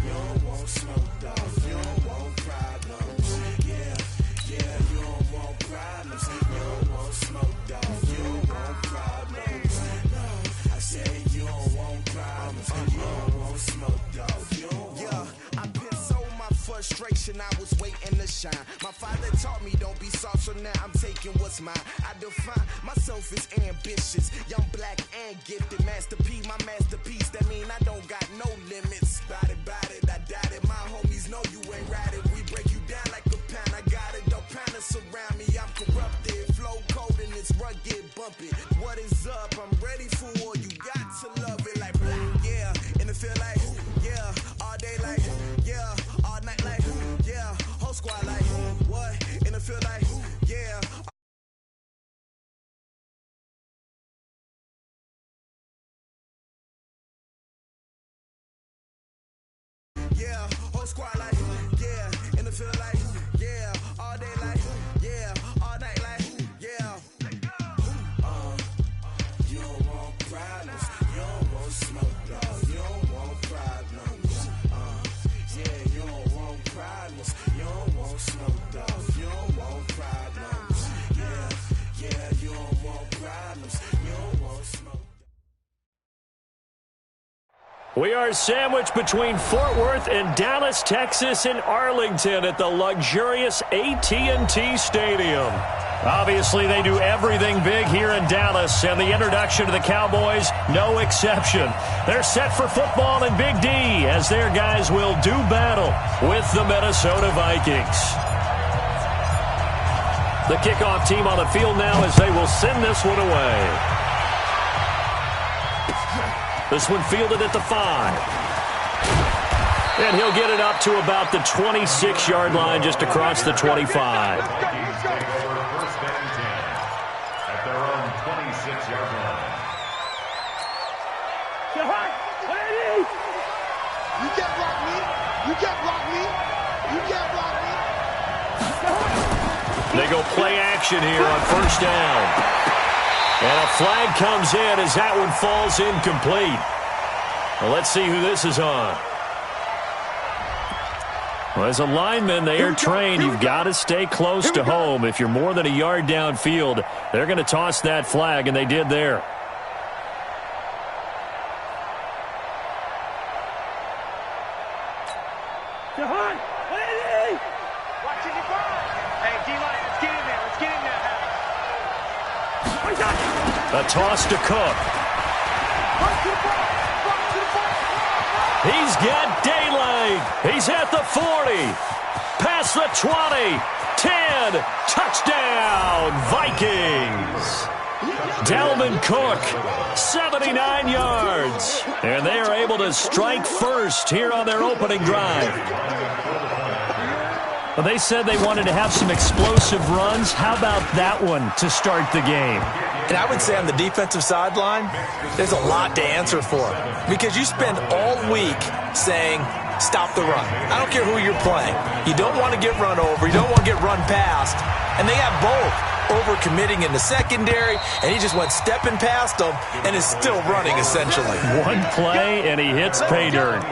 You don't want smoke, dog. You don't want problems. Yeah, yeah, you don't want problems. You don't want smoke, dog. You don't want problems. No, I said you don't want problems. You don't want smoke, dog. You don't want. Yeah, I've been so my frustration, I was waiting to shine. My father taught me don't be soft, so now I'm taking what's mine. I define myself as ambitious, young, black, and gifted. Master P, my masterpiece. That mean I don't got no limits. Bout it, I doubt it. My homies know you ain't right it. We break you down like a pound. I got it, don't pound us around me. I'm corrupted, flow cold and it's rugged, bumpy. What is up? I'm ready for war. You got to love it like black, yeah. And it feel like, yeah, all day like, yeah, all night like, yeah, whole squad like, what? And it feel like, yeah. Yeah, whole squad like, yeah, and it feel like, yeah, all day like, yeah, all night like, yeah. You don't want problems, you don't want smoke, dog, you don't want problems. Yeah, you don't want problems, you don't want smoke, dog, you don't want problems. Yeah, yeah, you don't want problems, you don't want smoke. We are sandwiched between Fort Worth and Dallas, Texas, and Arlington at the luxurious AT&T Stadium. Obviously, they do everything big here in Dallas, and the introduction to the Cowboys, no exception. They're set for football in Big D as their guys will do battle with the Minnesota Vikings. The kickoff team on the field now as they will send this one away. This one fielded at the 5. And he'll get it up to about the 26-yard line just across the 25. First and 10 at their own 26-yard line. You can't block me. You can't block me. You can't block me. They go play action here on first down. And a flag comes in as that one falls incomplete. Well, let's see who this is on. Well, as a lineman, they are trained. You've got to stay close to home. If you're more than a yard downfield, they're going to toss that flag, and they did there. A toss to Cook. He's got daylight. He's at the 40. Past the 20. 10. Touchdown, Vikings. Dalvin Cook, 79 yards. And they are able to strike first here on their opening drive. Well, they said they wanted to have some explosive runs. How about that one to start the game? And I would say on the defensive sideline, there's a lot to answer for. Because you spend all week saying, stop the run. I don't care who you're playing. You don't want to get run over. You don't want to get run past. And they have both. Over-committing in the secondary, and he just went stepping past them and is still running, essentially. One play, and he hits pay dirt.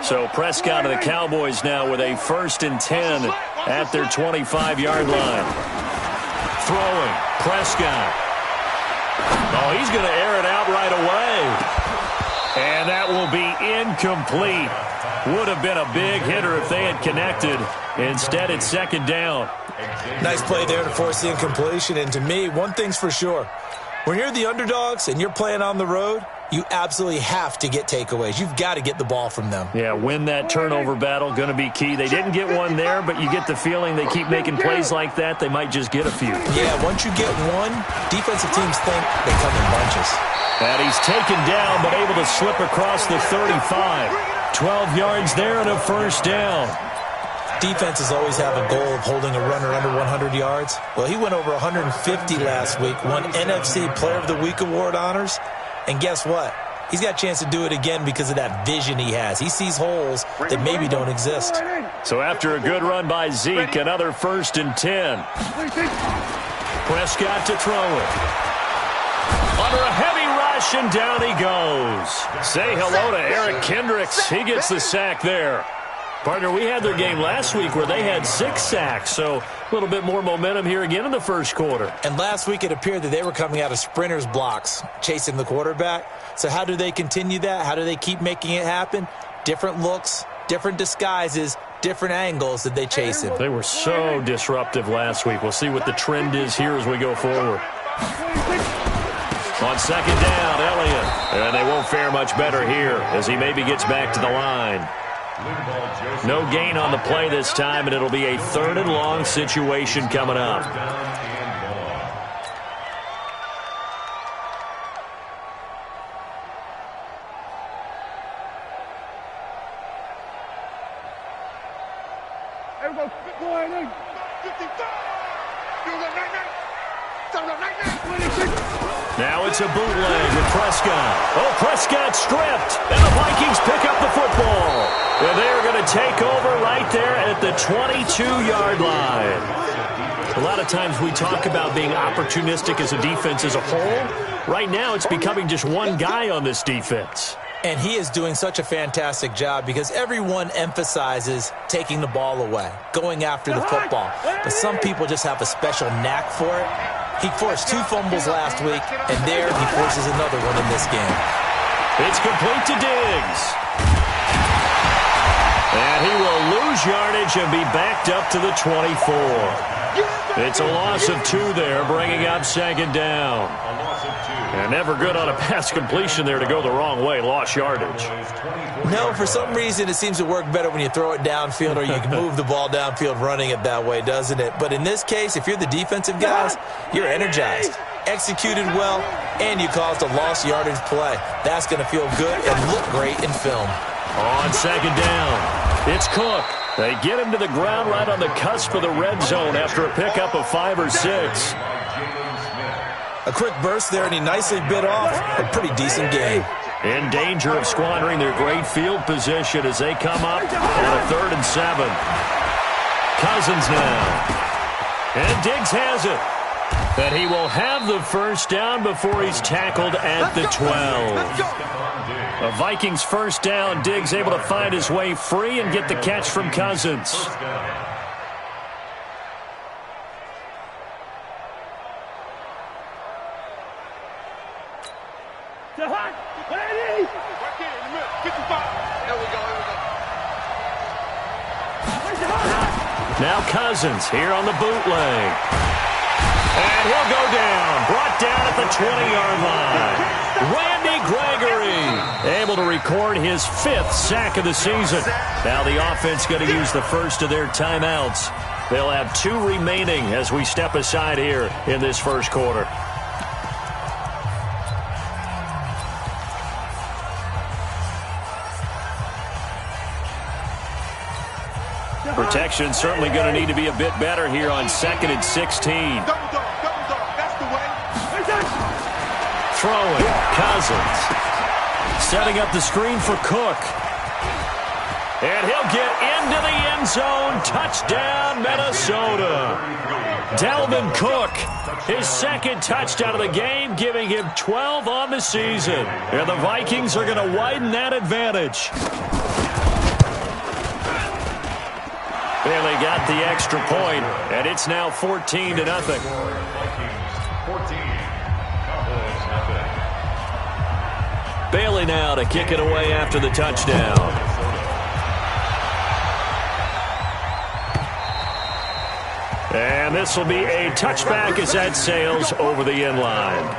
So Prescott and the Cowboys now with a 1st and 10 at their 25-yard line. Throwing, Prescott. Oh, he's going to air it out right away. And that will be incomplete. Would have been a big hitter if they had connected. Instead, it's 2nd down. Nice play there to force the incompletion. And to me, one thing's for sure. When you're the underdogs and you're playing on the road, you absolutely have to get takeaways. You've got to get the ball from them. Yeah, win that turnover battle, going to be key. They didn't get one there, but you get the feeling they keep making plays like that, they might just get a few. Yeah, once you get one, defensive teams think they come in bunches. And he's taken down, but able to slip across the 35. 12 yards there and a 1st down. Defenses always have a goal of holding a runner under 100 yards. Well, he went over 150 last week, won NFC Player of the Week award honors. And guess what? he's got a chance to do it again because of that vision he has. He sees holes that maybe don't exist. So after a good run by Zeke, another 1st and 10. Prescott to throw it. Under a heavy rush, and down he goes. Say hello to Eric Kendricks. He gets the sack there. Partner, we had their game last week where they had 6 sacks, so a little bit more momentum here again in the first quarter. And last week it appeared that they were coming out of sprinters blocks, chasing the quarterback. So how do they continue that? How do they keep making it happen? Different looks, different disguises, different angles that they chase him. They were so disruptive last week. We'll see what the trend is here as we go forward. On 2nd down, Elliott. And they won't fare much better here as he maybe gets back to the line. No gain on the play this time, and it'll be a 3rd and long situation coming up. Now it's a bootleg with Prescott. Oh, Prescott stripped, and the Vikings pick up the football. And they're going to take over right there at the 22-yard line. A lot of times we talk about being opportunistic as a defense as a whole. Right now it's becoming just one guy on this defense. And he is doing such a fantastic job because everyone emphasizes taking the ball away, going after the football. But some people just have a special knack for it. He forced 2 fumbles last week, and there he forces another one in this game. It's complete to Diggs. And he will lose yardage and be backed up to the 24. It's a loss of 2 there, bringing up 2nd down. And never good on a pass completion there to go the wrong way. Lost yardage. No, for some reason it seems to work better when you throw it downfield or you can move the ball downfield running it that way, doesn't it? But in this case, if you're the defensive guys, you're energized, executed well, and you caused a lost yardage play. That's going to feel good and look great in film. On 2nd down, it's Cook. They get him to the ground right on the cusp of the red zone after a pickup of 5 or 6. A quick burst there, and he nicely bit off a pretty decent game. In danger of squandering their great field position as they come up on a 3rd and 7. Cousins now. And Diggs has it. And he will have the 1st down before he's tackled at the 12. A Vikings 1st down. Diggs able to find his way free and get the catch from Cousins. Now Cousins here on the bootleg. And he'll go down. Brought down at the 20-yard line. Randy Gregory able to record his 5th sack of the season. Now the offense going to use the first of their timeouts. They'll have 2 remaining as we step aside here in this first quarter. Protection certainly going to need to be a bit better here on 2nd and 16. Throwing, Cousins. Setting up the screen for Cook. And he'll get into the end zone. Touchdown, Minnesota. Dalvin Cook, his 2nd touchdown of the game, giving him 12 on the season. And the Vikings are going to widen that advantage. And they got the extra point, and it's now 14-0. Bailey now to kick it away after the touchdown. And this will be a touchback as that sails over the end line.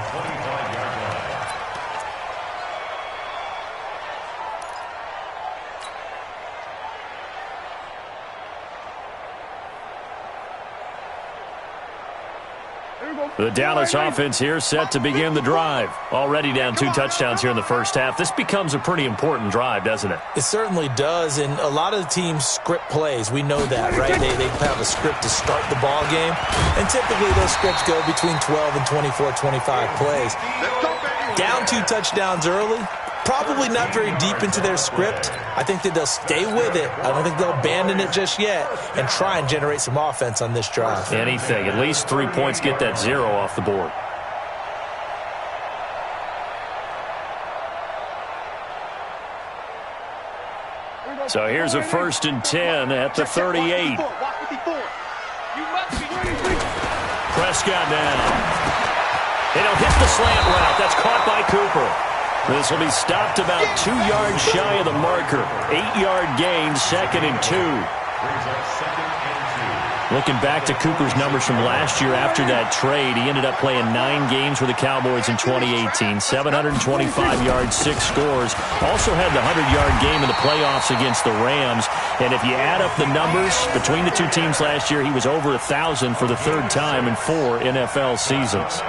The Dallas offense here set to begin the drive. Already down 2 touchdowns here in the first half. This becomes a pretty important drive, doesn't it? It certainly does, and a lot of the teams script plays. We know that, right? They have a script to start the ball game, and typically those scripts go between 12 and 24, 25 plays. Down 2 touchdowns early, probably not very deep into their script. I think that they'll stay with it. I don't think they'll abandon it just yet and try and generate some offense on this drive. Anything. At least 3 points, get that 0 off the board. So here's a 1st and 10 at the 38. Prescott now. It'll hit the slant route. That's caught by Cooper. This will be stopped about 2 yards shy of the marker. 8-yard gain, 2nd and 2. Looking back to Cooper's numbers from last year after that trade, he ended up playing 9 games with the Cowboys in 2018. 725 yards, 6 scores. Also had the 100-yard game in the playoffs against the Rams. And if you add up the numbers between the two teams last year, he was over 1,000 for the 3rd time in 4 NFL seasons.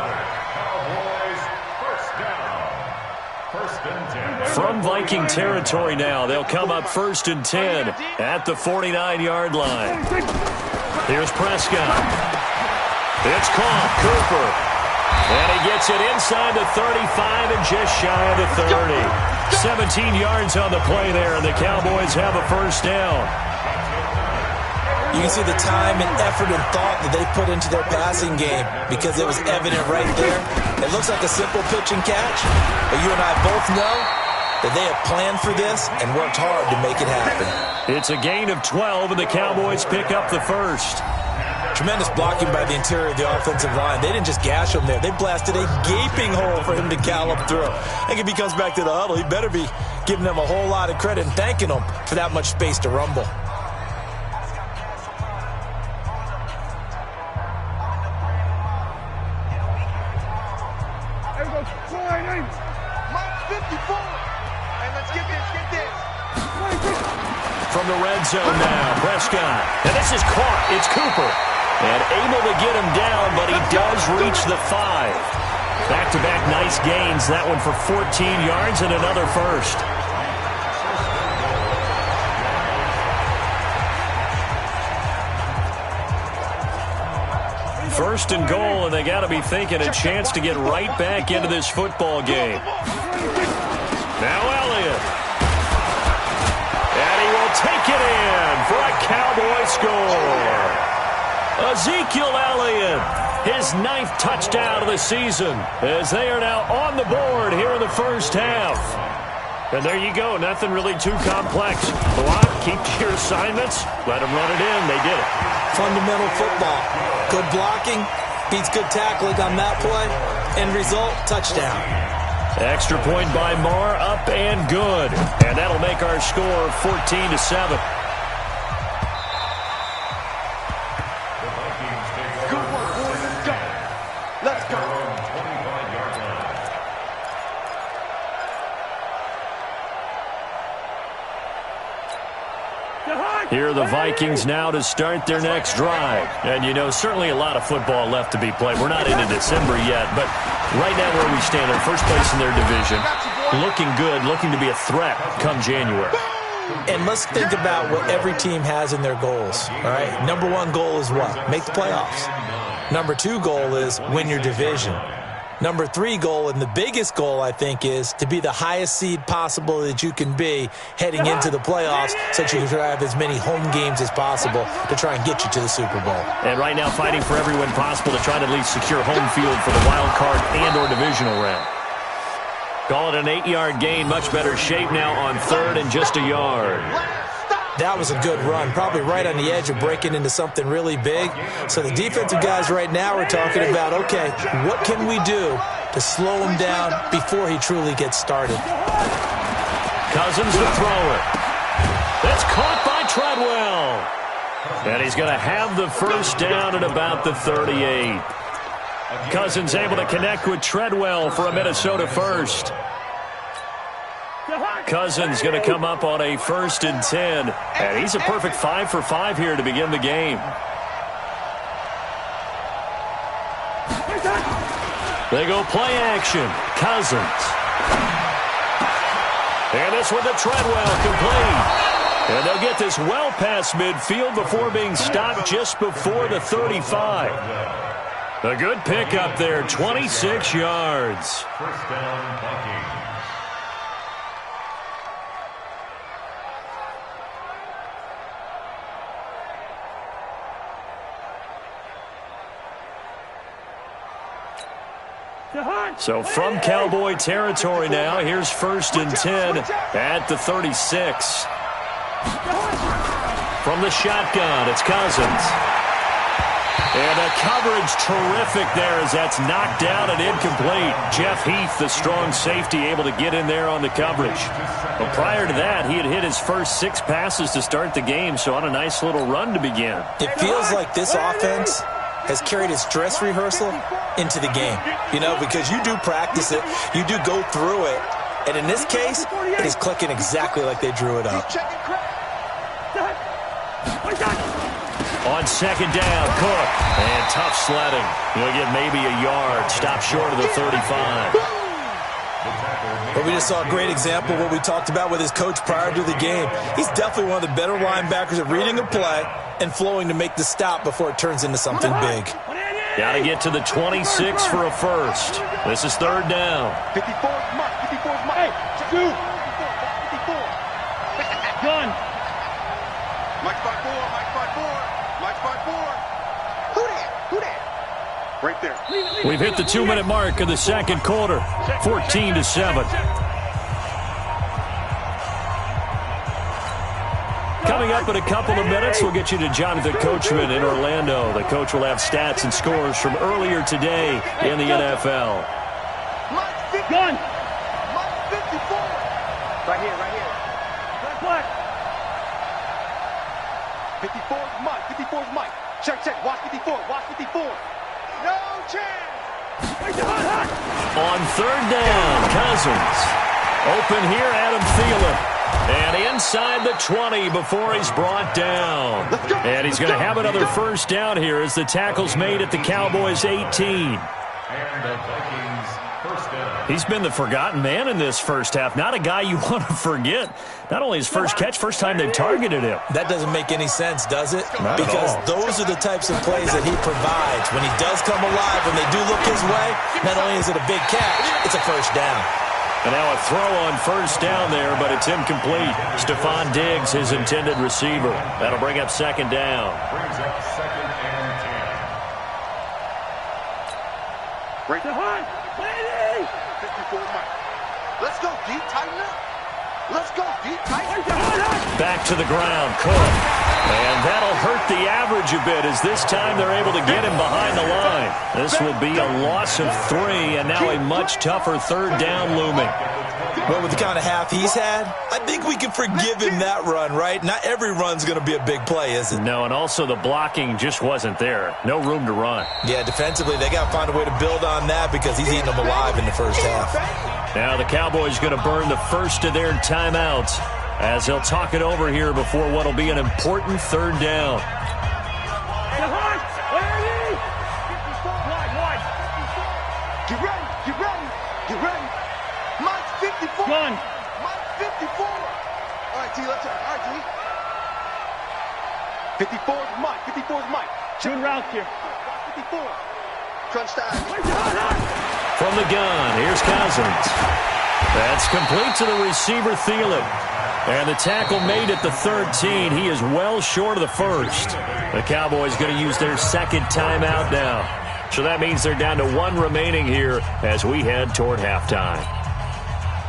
From Viking territory now, they'll come up 1st and 10 at the 49-yard line. Here's Prescott. It's caught. Cooper. And he gets it inside the 35 and just shy of the 30. 17 yards on the play there, and the Cowboys have a 1st down. You can see the time and effort and thought that they put into their passing game because it was evident right there. It looks like a simple pitch and catch, but you and I both know that they have planned for this and worked hard to make it happen. It's a gain of 12, and the Cowboys pick up the 1st. Tremendous blocking by the interior of the offensive line. They didn't just gash him there. They blasted a gaping hole for him to gallop through. I think if he comes back to the huddle, he better be giving them a whole lot of credit and thanking them for that much space to rumble. From the red zone now, Prescott. And this is caught. It's Cooper. And able to get him down, but he does reach the 5. Back-to-back nice gains. That one for 14 yards and another 1st. First and goal, and they got to be thinking a chance to get right back into this football game. Now Elliott. And he will take it in for a Cowboy score. Ezekiel Elliott, his 9th touchdown of the season, as they are now on the board here in the 1st half. And there you go, nothing really too complex. Block, keep to your assignments, let them run it in. They did it. Fundamental football. Good blocking beats good tackling on that play. End result, touchdown. Extra point by Marr, up and good. And that'll make our score 14-7. Here are the Vikings now to start their next drive. And, you know, certainly a lot of football left to be played. We're not into December yet, but right now where we stand, they're first place in their division, looking good, looking to be a threat come January. And let's think about what every team has in their goals, all right? Number 1 goal is what? Make the playoffs. Number 2 goal is win your division. Number 3 goal, and the biggest goal, I think, is to be the highest seed possible that you can be heading into the playoffs so that you can have as many home games as possible to try and get you to the Super Bowl. And right now fighting for every win possible to try to at least secure home field for the wild card and or divisional round. Call it an 8-yard gain, much better shape now on 3rd and just a yard. That was a good run, probably right on the edge of breaking into something really big. So the defensive guys right now are talking about, okay, what can we do to slow him down before he truly gets started? Cousins to throw it. That's caught by Treadwell. And he's going to have the 1st down at about the 38. Cousins able to connect with Treadwell for a Minnesota 1st. Cousins going to come up on a 1st and 10. And he's a perfect 5 for 5 here to begin the game. They go play action. Cousins. And this one to Treadwell, complete. And they'll get this well past midfield before being stopped just before the 35. A good pickup there, 26 yards. First down, Vikings. So from Cowboy territory now, here's 1st and 10 at the 36. From the shotgun, it's Cousins. And the coverage terrific there as that's knocked down and incomplete. Jeff Heath, the strong safety, able to get in there on the coverage. But prior to that, he had hit his first 6 passes to start the game, so on a nice little run to begin. It feels like this offense has carried its dress rehearsal into the game. You know, because you do practice it, you do go through it, and in this case, it is clicking exactly like they drew it up. On 2nd down, Cook. And tough sledding. He'll get maybe a yard. Stop short of the 35. But we just saw a great example of what we talked about with his coach prior to the game. He's definitely one of the better linebackers at reading a play and flowing to make the stop before it turns into something big. Got to get to the 26 for a first. This is 3rd down. 54 Mike. 54 Mike. Hey, dude. 54. Gun. Mike 54. Mike 54. Mike 54. Who that? Who that? Right there. We've hit the 2-minute mark of the 2nd quarter. 14-7. Coming up in a couple of minutes, we'll get you to Jonathan Coachman in Orlando. The coach will have stats and scores from earlier today in the NFL. Gun. Mike 54. Right here, right here. Black. 54 is Mike. 54 is Mike. Check. Watch 54. Watch 54. No chance. On 3rd down, Cousins. Open here, Adam Thielen. And inside the 20 before he's brought down. And he's going to have another first down here as the tackle's made at the Cowboys' 18. And the Vikings first down. He's been the forgotten man in this first half. Not a guy you want to forget. Not only his first catch, first time they've targeted him. That doesn't make any sense, does it? Not because at all. those are the types of plays that he provides. When he does come alive, when they do look his way, not only is it a big catch, it's a first down. And now a throw on first down there, but it's incomplete. Stephon Diggs, his intended receiver. That'll bring up 2nd down. Brings up 2nd and 10. Right behind. 54 Mike. Let's go deep, tighten up. Let's go deep, tighten up. Back to the ground, Cook. And that'll hurt the average a bit as this time they're able to get him behind the line. This will be a loss of 3 and now a much tougher 3rd down looming. Well, with the kind of half he's had, I think we can forgive him that run, right? Not every run's going to be a big play, is it? No, and also the blocking just wasn't there. No room to run. Yeah, defensively, they got to find a way to build on that because he's eating them alive in the first half. Now the Cowboys going to burn the first of their timeouts as they'll talk it over here before what will be an important 3rd down. Get ready. Mike 54. Gun. Mike 54. All right, T, let's go. All right, T. 54 is Mike. 54 is Mike. Good route here. 54. Crunch time. From the gun, here's Cousins. That's complete to the receiver, Thielen. And the tackle made at the 13. He is well short of the first. The Cowboys going to use their 2nd timeout now. So that means they're down to 1 remaining here as we head toward halftime.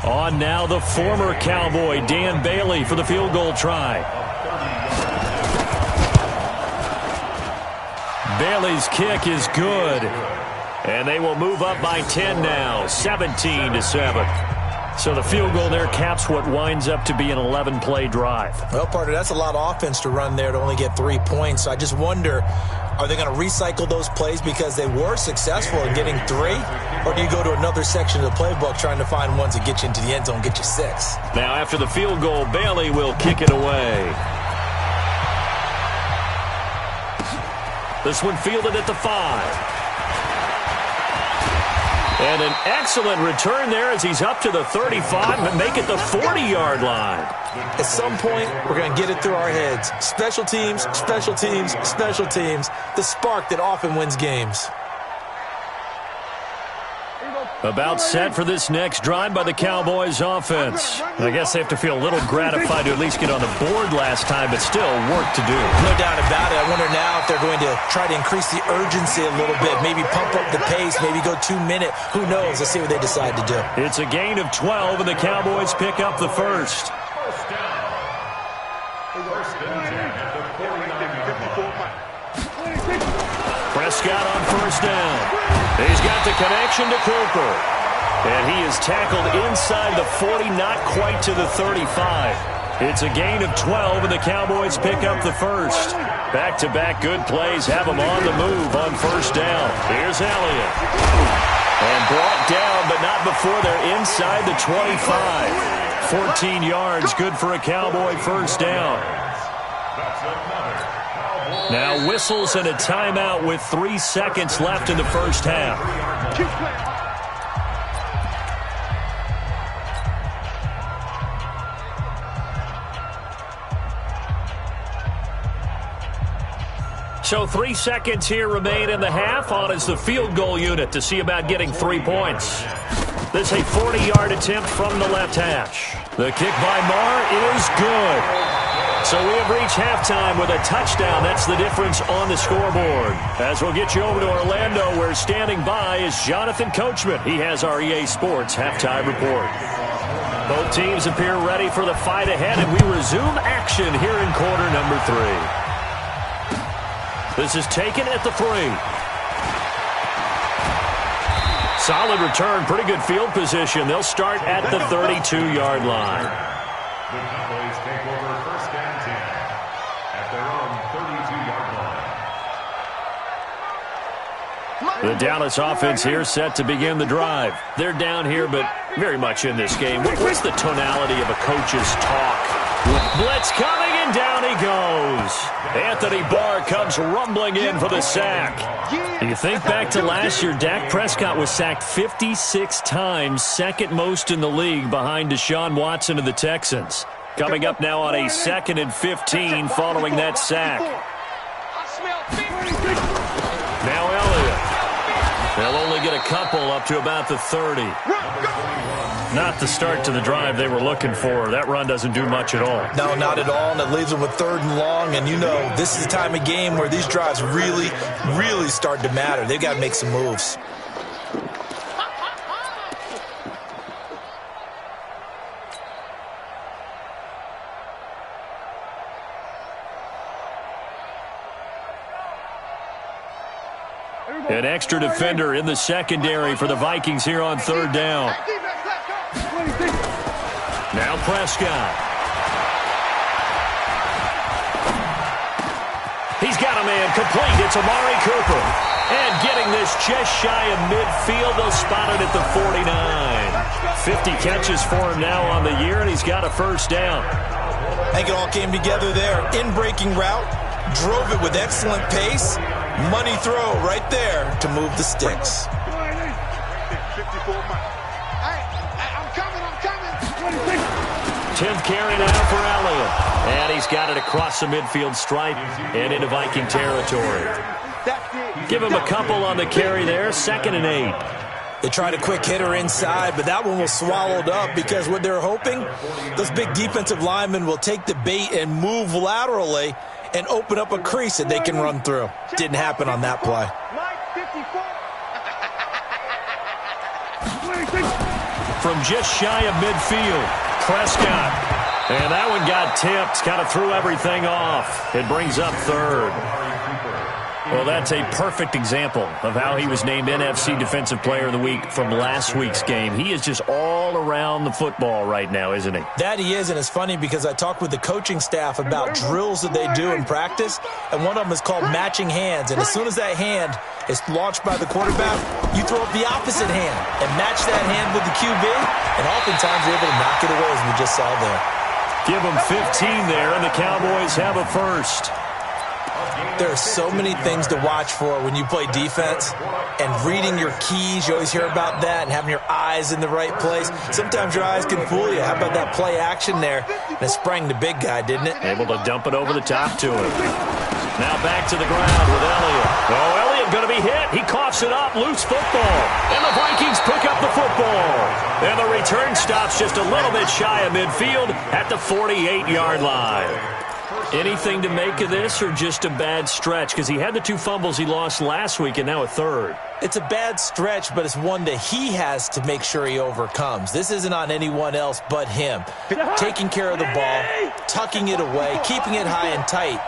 On now the former Cowboy, Dan Bailey, for the field goal try. Bailey's kick is good. And they will move up by 10 now, 17-7. So the field goal there caps what winds up to be an 11-play drive. Well, partner, that's a lot of offense to run there to only get 3 points. So I just wonder, are they going to recycle those plays because they were successful in getting 3? Or do you go to another section of the playbook trying to find ones that get you into the end zone, get you 6? Now after the field goal, Bailey will kick it away. This one fielded at the 5. And an excellent return there as he's up to the 35 and make it the 40-yard line. At some point, we're going to get it through our heads. Special teams, special teams, special teams. The spark that often wins games. About set for this next drive by the Cowboys offense. I guess they have to feel a little gratified to at least get on the board last time, but still work to do. No doubt about it. I wonder now if they're going to try to increase the urgency a little bit, maybe pump up the pace, maybe go 2 minute. Who knows? Let's see what they decide to do. It's a gain of 12, and the Cowboys pick up the first. First down. First and 10 at the 49-yard line. Prescott on first down. He's got the connection to Cooper. And he is tackled inside the 40, not quite to the 35. It's a gain of 12, and the Cowboys pick up the first. Back-to-back good plays have them on the move on first down. Here's Elliott. And brought down, but not before they're inside the 25. 14 yards, good for a Cowboy first down. Now whistles and a timeout with 3 seconds left in the first half. So 3 seconds here remain in the half. On is the field goal unit to see about getting 3 points. This is a 40-yard attempt from the left hash. The kick by Marr is good. So we have reached halftime with a touchdown. That's the difference on the scoreboard. As we'll get you over to Orlando, where standing by is Jonathan Coachman. He has our EA Sports halftime report. Both teams appear ready for the fight ahead, and we resume action here in quarter number 3. This is taken at the 3. Solid return, pretty good field position. They'll start at the 32-yard line. The Cowboys take over first and 10 at their own 32-yard line. The Dallas offense here set to begin the drive. They're down here, but very much in this game. What's the tonality of a coach's talk? Blitz coming, and down he goes. Anthony Barr comes rumbling in for the sack. You think back to last year, Dak Prescott was sacked 56 times, second most in the league behind Deshaun Watson of the Texans. Coming up now on a 2nd and 15 following that sack. Now Elliott. They'll only get a couple up to about the 30. Not the start to the drive they were looking for. That run doesn't do much at all. No, not at all, and it leaves them with 3rd and long. And you know, this is the time of game where these drives really, really start to matter. They've got to make some moves. An extra defender in the secondary for the Vikings here on 3rd down. Now Prescott. He's got a man complete. It's Amari Cooper. And getting this just shy of midfield. They'll spot it at the 49. 50 catches for him now on the year, and he's got a first down. I think it all came together there. In-breaking route. Drove it with excellent pace. Money throw right there to move the sticks. 10th carry now for Elliott. And he's got it across the midfield stripe and into Viking territory. Give him a couple on the carry there. 2nd and 8. They tried a quick hitter inside, but that one was swallowed up because what they're hoping, those big defensive linemen will take the bait and move laterally and open up a crease that they can run through. Didn't happen on that play. From just shy of midfield, Prescott. And that one got tipped, kind of threw everything off. It brings up 3rd. Well, that's a perfect example of how he was named NFC Defensive Player of the Week from last week's game. He is just all around the football right now, isn't he? That he is, and it's funny because I talked with the coaching staff about drills that they do in practice, and one of them is called matching hands. And as soon as that hand is launched by the quarterback, you throw up the opposite hand and match that hand with the QB, and oftentimes you're able to knock it away, as we just saw there. Give them 15 there, and the Cowboys have a first. There are so many things to watch for when you play defense, and reading your keys, you always hear about that, and having your eyes in the right place. Sometimes your eyes can fool you. How about that play action there? And it sprang the big guy, didn't it? Able to dump it over the top to him. Now back to the ground with Elliott. Oh, Elliott going to be hit. He coughs it up. Loose football. And the Vikings pick up the football. And the return stops just a little bit shy of midfield at the 48-yard line. Anything to make of this or just a bad stretch? Because he had the 2 fumbles he lost last week and now a third. It's a bad stretch, but it's one that he has to make sure he overcomes. This isn't on anyone else but him. Taking care of the ball, tucking it away, keeping it high and tight,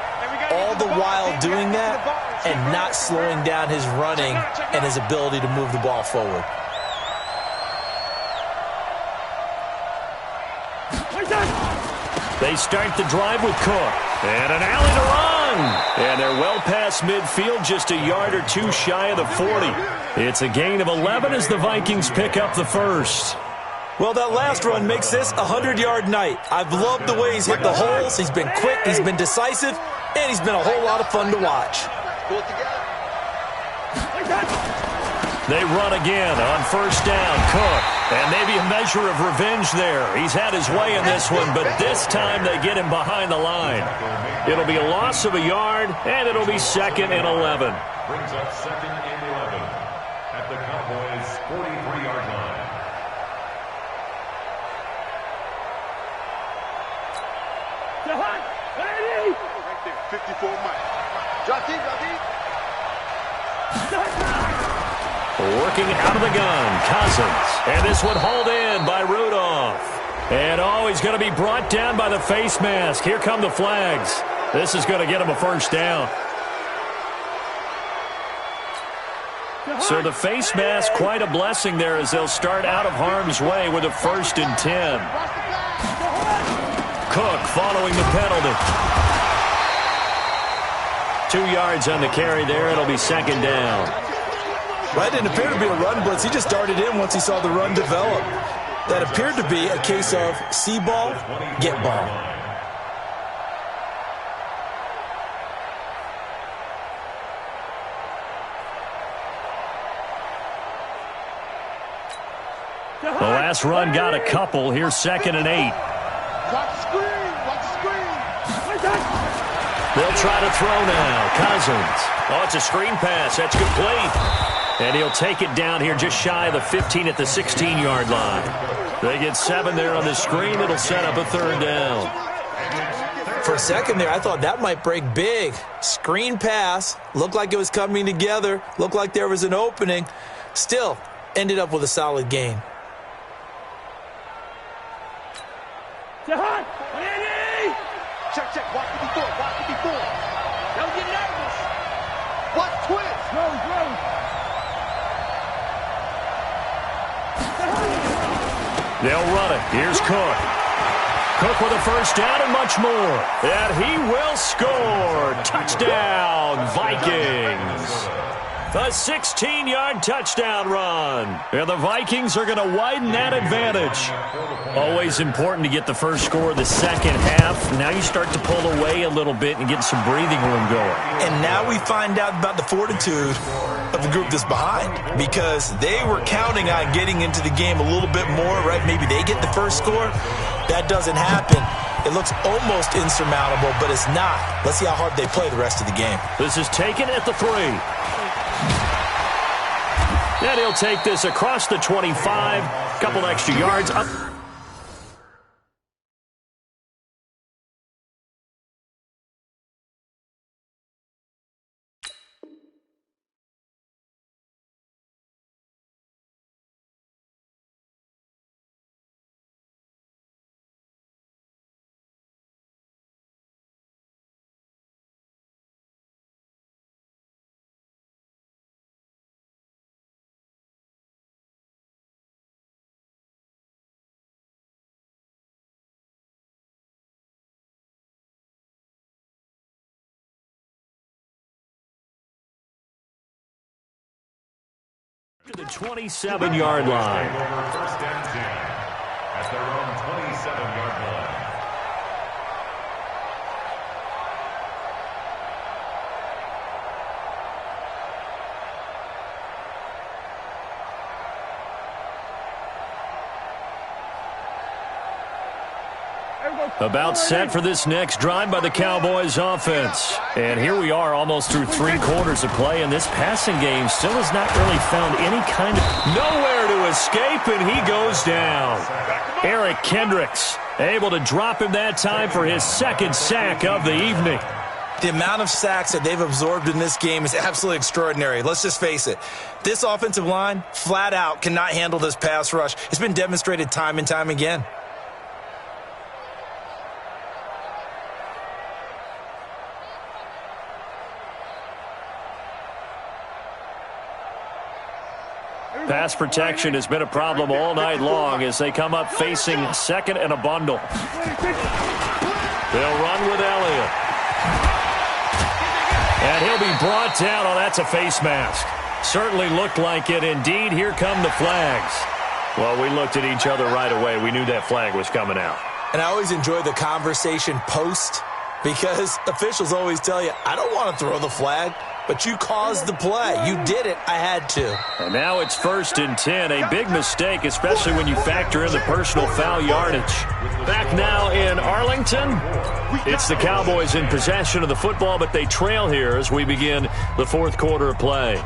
all the while doing that and not slowing down his running and his ability to move the ball forward. They start the drive with Cook. And an alley to run. And they're well past midfield, just a yard or 2 shy of the 40. It's a gain of 11 as the Vikings pick up the first. Well, that last run makes this a 100-yard night. I've loved the way he's hit the holes. He's been quick, he's been decisive, and he's been a whole lot of fun to watch. They run again on first down. Cook. And maybe a measure of revenge there. He's had his way in this one, but this time they get him behind the line. It'll be a loss of a yard, and it'll be 2nd and 11. Brings up 2nd and 11 at the Cowboys' 43-yard line. Right there, 54 Mike. Drop deep, drop deep. Working out of the gun, Cousins. And this one hauled in by Rudolph. And he's going to be brought down by the face mask. Here come the flags. This is going to get him a first down. So the face mask, quite a blessing there as they'll start out of harm's way with a 1st and 10. Cook following the penalty. 2 yards on the carry there. It'll be 2nd down. Well, that didn't appear to be a run blitz. He just darted in once he saw the run develop. That appeared to be a case of see ball, get ball. The last run got a couple. Here's 2nd and 8. Watch the screen, watch the screen. They'll try to throw now. Cousins. Oh, it's a screen pass. That's complete. And he'll take it down here just shy of the 15 at the 16-yard line. They get 7 there on the screen. It'll set up a 3rd down. For a second there, I thought that might break big. Screen pass. Looked like it was coming together. Looked like there was an opening. Still, ended up with a solid gain. Check, check, watch 54, watch 54. Don't get nervous. Watch twist. They'll run it. Here's Cook. Cook with a first down and much more. And he will score. Touchdown, Vikings. The 16-yard touchdown run. And the Vikings are going to widen that advantage. Always important to get the first score of the second half. Now you start to pull away a little bit and get some breathing room going. And now we find out about the fortitude of the group that's behind, because they were counting on getting into the game a little bit more, right? Maybe they get the first score. That doesn't happen. It looks almost insurmountable, but it's not. Let's see how hard they play the rest of the game. This is taken at the 3. And he'll take this across the 25. Couple extra yards up. To the 27-yard line. First and 10 at their own 27-yard line. Everybody About set for this next drive by the Cowboys offense. And here we are almost through 3 quarters of play, and this passing game still has not really found any kind of nowhere to escape, and he goes down. Eric Kendricks able to drop him that time for his 2nd sack of the evening. The amount of sacks that they've absorbed in this game is absolutely extraordinary. Let's just face it. This offensive line, flat out, cannot handle this pass rush. It's been demonstrated time and time again. Pass protection has been a problem all night long as they come up facing 2nd and a bundle. They'll run with Elliott. And he'll be brought down. Oh, that's a face mask. Certainly looked like it. Indeed, here come the flags. Well, we looked at each other right away. We knew that flag was coming out. And I always enjoy the conversation post because officials always tell you, I don't want to throw the flag. But you caused the play. You did it. I had to. And now it's 1st and 10. A big mistake, especially when you factor in the personal foul yardage. Back now in Arlington. It's the Cowboys in possession of the football, but they trail here as we begin the 4th quarter of play.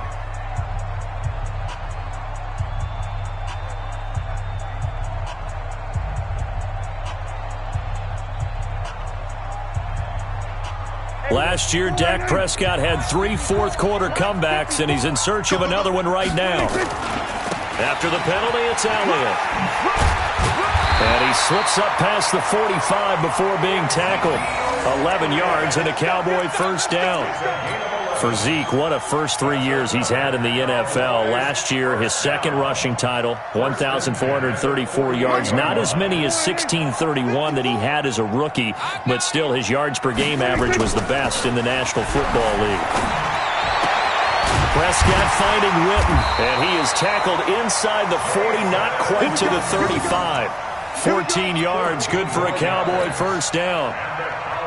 Last year, Dak Prescott had 3 4th-quarter comebacks, and he's in search of another one right now. After the penalty, it's Elliott. And he slips up past the 45 before being tackled. 11 yards and a Cowboy 1st down. For Zeke, what a first 3 years he's had in the NFL. Last year, his 2nd rushing title, 1,434 yards. Not as many as 1,631 that he had as a rookie, but still his yards per game average was the best in the National Football League. Prescott finding Witten, and he is tackled inside the 40, not quite to the 35. 14 yards, good for a Cowboy 1st down.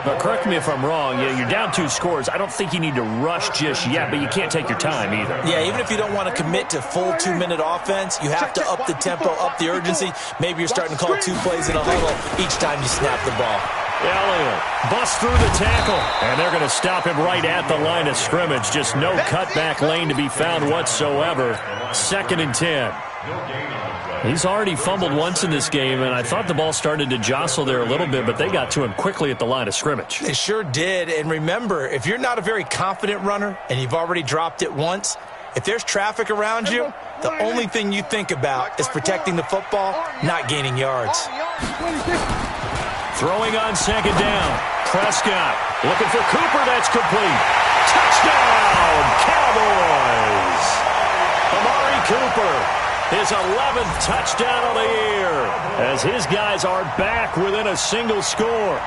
But correct me if I'm wrong, you're down 2 scores. I don't think you need to rush just yet, but you can't take your time either. Yeah, even if you don't want to commit to full 2-minute offense, you have to up the tempo, up the urgency. Maybe you're starting to call 2 plays in a huddle each time you snap the ball. Elliott busts through the tackle, and they're going to stop him right at the line of scrimmage. Just no cutback lane to be found whatsoever. 2nd and 10. He's already fumbled once in this game, and I thought the ball started to jostle there a little bit, but they got to him quickly at the line of scrimmage. They sure did, and remember, if you're not a very confident runner and you've already dropped it once, if there's traffic around you, the only thing you think about is protecting the football, not gaining yards. Throwing on 2nd down. Prescott looking for Cooper. That's complete. Touchdown, Cowboys. Amari Cooper. His 11th touchdown of the year as his guys are back within a single score.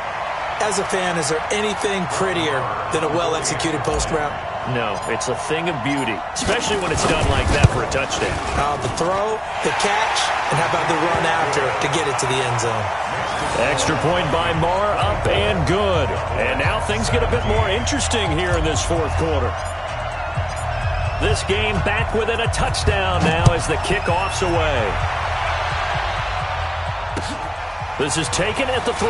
As a fan, is there anything prettier than a well-executed post route? No, it's a thing of beauty, especially when it's done like that for a touchdown. The throw, the catch, and how about the run after to get it to the end zone? Extra point by Marr, up and good. And now things get a bit more interesting here in this 4th quarter. This game back within a touchdown now as the kickoff's away. This is taken at the 3.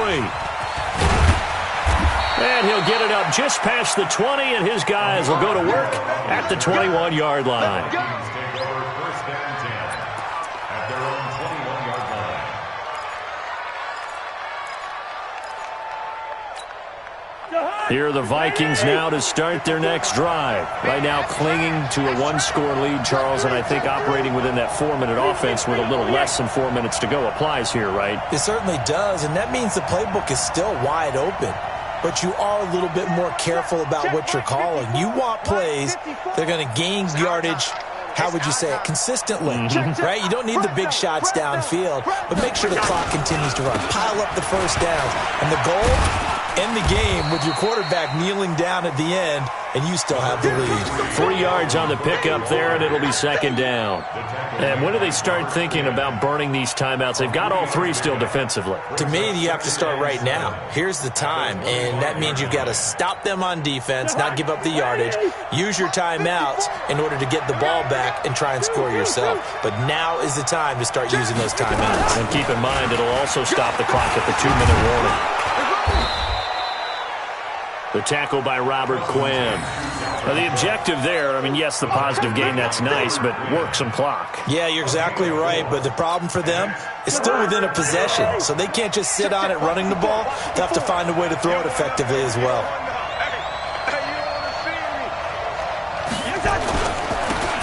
And he'll get it up just past the 20, and his guys will go to work at the 21-yard line. Here are the Vikings now to start their next drive. Right now clinging to a 1-score lead, Charles, and I think operating within that 4-minute offense with a little less than 4 minutes to go applies here, right? It certainly does, and that means the playbook is still wide open. But you are a little bit more careful about what you're calling. You want plays that are going to gain yardage, how would you say it, consistently, right? You don't need the big shots downfield, but make sure the clock continues to run. Pile up the first downs. And the goal, end the game with your quarterback kneeling down at the end, and you still have the lead. 3 yards on the pickup there, and it'll be second down. And when do they start thinking about burning these timeouts? They've got all 3 still defensively. To me, you have to start right now. Here's the time, and that means you've got to stop them on defense, not give up the yardage, use your timeouts in order to get the ball back and try and score yourself. But now is the time to start using those timeouts. And keep in mind, it'll also stop the clock at the 2-minute warning. The tackle by Robert Quinn. Now, the objective there, I mean, yes, the positive gain, that's nice, but work some clock. Yeah, you're exactly right, but the problem for them is still within a possession, so they can't just sit on it running the ball. They have to find a way to throw it effectively as well.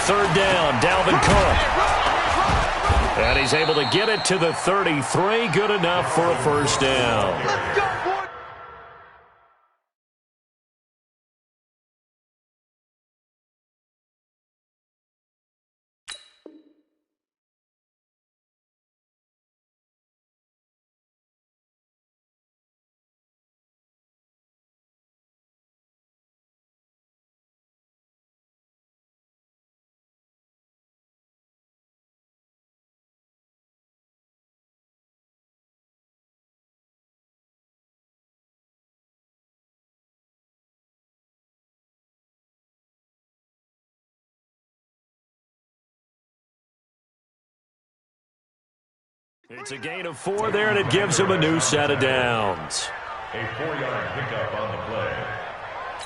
Third down, Dalvin Cook. And he's able to get it to the 33. Good enough for a first down. It's a gain of 4 there, and it gives him a new set of downs. A 4-yard pickup on the play.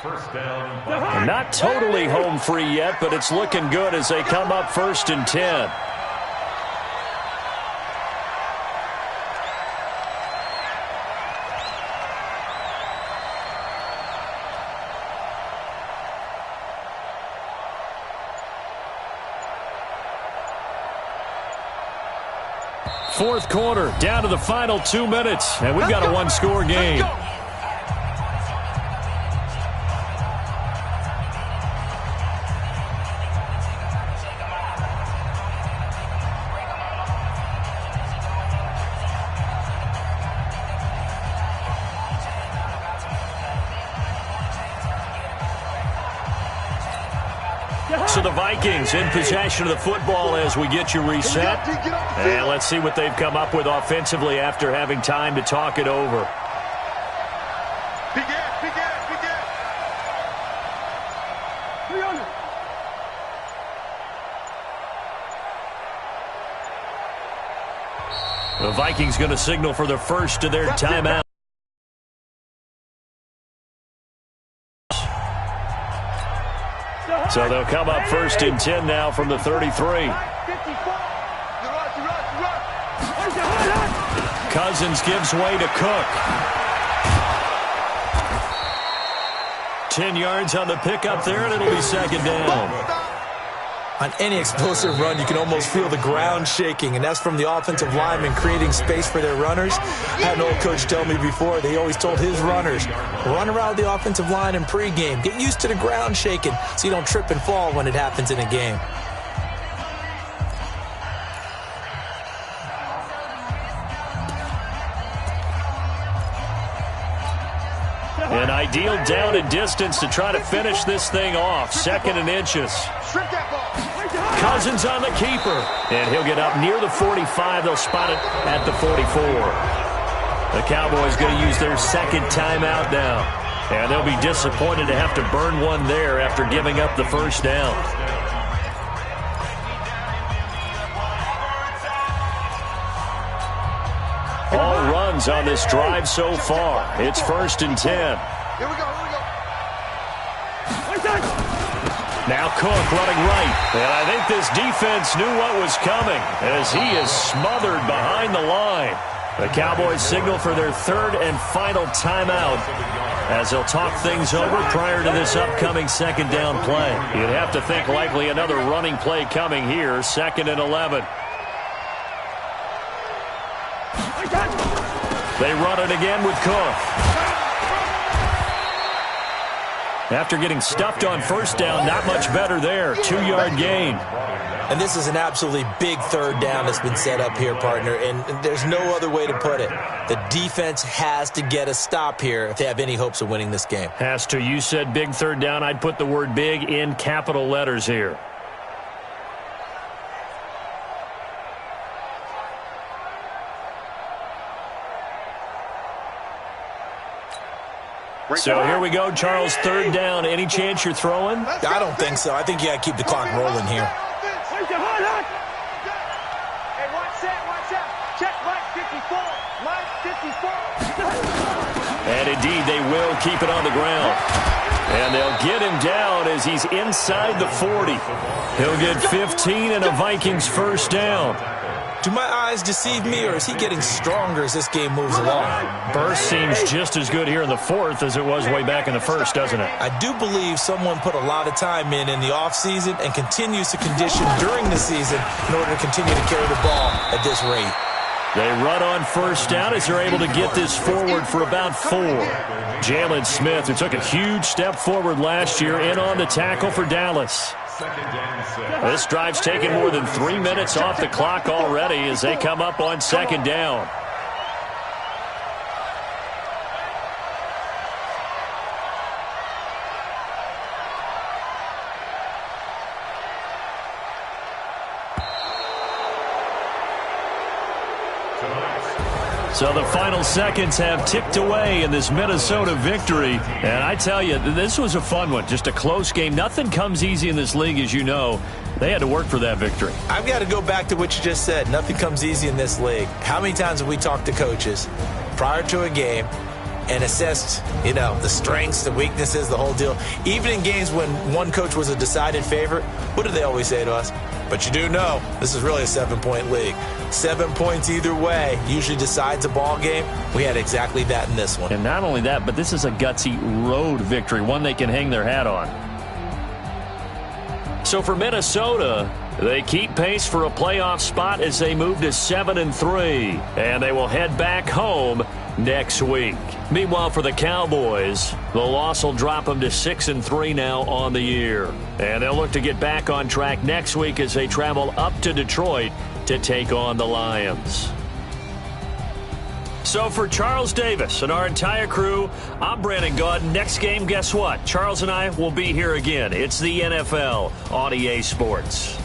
First down. And not totally home free yet, but it's looking good as they come up 1st and 10. Fourth quarter, down to the final 2 minutes, and we've got a one-score game. So the Vikings in possession of the football as we get you reset. And let's see what they've come up with offensively after having time to talk it over. The Vikings going to signal for the first of their timeout. So they'll come up 1st and 10 now from the 33. Cousins gives way to Cook. 10 yards on the pickup there, and it'll be second down. On any explosive run, you can almost feel the ground shaking, and that's from the offensive linemen creating space for their runners. I had an old coach tell me before, they always told his runners, run around the offensive line in pregame. Get used to the ground shaking so you don't trip and fall when it happens in a game. An ideal down and distance to try to finish this thing off. 2nd and inches. Cousins on the keeper. And he'll get up near the 45. They'll spot it at the 44. The Cowboys going to use their second timeout now. And they'll be disappointed to have to burn one there after giving up the first down. All runs on this drive so far. It's 1st and 10. Here we go. Now Cook running right. And I think this defense knew what was coming as he is smothered behind the line. The Cowboys signal for their 3rd and final timeout as they'll talk things over prior to this upcoming 2nd down play. You'd have to think likely another running play coming here. 2nd and 11. They run it again with Cook. After getting stuffed on first down, not much better there. 2-yard gain. And this is an absolutely big third down that's been set up here, partner, and there's no other way to put it. The defense has to get a stop here if they have any hopes of winning this game. Has to. You said big third down. I'd put the word big in capital letters here. So here we go, Charles, third down. Any chance you're throwing? I don't think so. I think you got to keep the clock rolling here. Hey, watch that. Check Mike 54. Mike 54. And indeed, they will keep it on the ground. And they'll get him down as he's inside the 40. He'll get 15 and a Vikings first down. Do my eyes deceive me, or is he getting stronger as this game moves along? Burst seems just as good here in the fourth as it was way back in the first, doesn't it? I do believe someone put a lot of time in the offseason and continues to condition during the season in order to continue to carry the ball at this rate. They run on first down as they're able to get this forward for about 4. Jalen Smith, who took a huge step forward last year, in on the tackle for Dallas. This drive's taken more than 3 minutes off the clock already as they come up on second down. So the final seconds have ticked away in this Minnesota victory. And I tell you, this was a fun one. Just a close game. Nothing comes easy in this league, as you know. They had to work for that victory. I've got to go back to what you just said. Nothing comes easy in this league. How many times have we talked to coaches prior to a game and assessed, the strengths, the weaknesses, the whole deal? Even in games when one coach was a decided favorite, what do they always say to us? But you do know this is really a 7-point league. 7 points either way usually decides a ball game. We had exactly that in this one. And not only that, but this is a gutsy road victory, one they can hang their hat on. So for Minnesota, they keep pace for a playoff spot as they move to 7-3, and they will head back home next week. Meanwhile, for the Cowboys, the loss will drop them to 6-3 now on the year. And they'll look to get back on track next week as they travel up to Detroit to take on the Lions. So for Charles Davis and our entire crew, I'm Brandon Gaudin. Next game, guess what? Charles and I will be here again. It's the NFL on EA Sports.